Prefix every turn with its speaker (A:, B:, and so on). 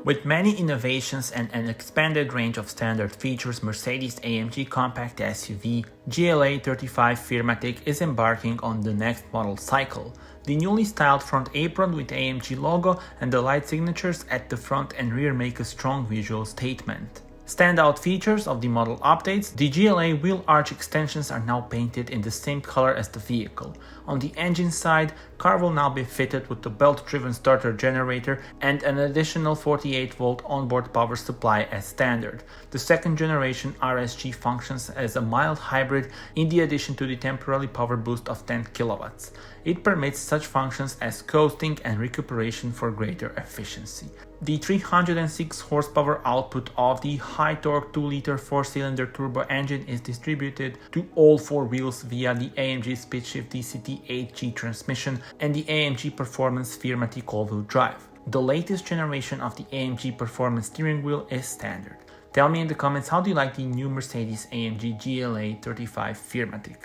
A: With many innovations and an expanded range of standard features, Mercedes-AMG compact SUV GLA 35 4MATIC is embarking on the next model cycle. The newly styled front apron with AMG logo and the light signatures at the front and rear make a strong visual statement. Standout features of the model updates: the GLA wheel arch extensions are now painted in the same color as the vehicle. On the engine side, car will now be fitted with the belt-driven starter generator and an additional 48-volt onboard power supply as standard. The second generation RSG functions as a mild hybrid in addition to the temporary power boost of 10 kilowatts. It permits such functions as coasting and recuperation for greater efficiency. The 306 horsepower output of the high-torque 2-liter 4-cylinder turbo engine is distributed to all four wheels via the AMG SpeedShift DCT 8G transmission and the AMG Performance 4MATIC all-wheel drive. The latest generation of the AMG Performance steering wheel is standard. Tell me in the comments, how do you like the new Mercedes-AMG GLA 35 4MATIC?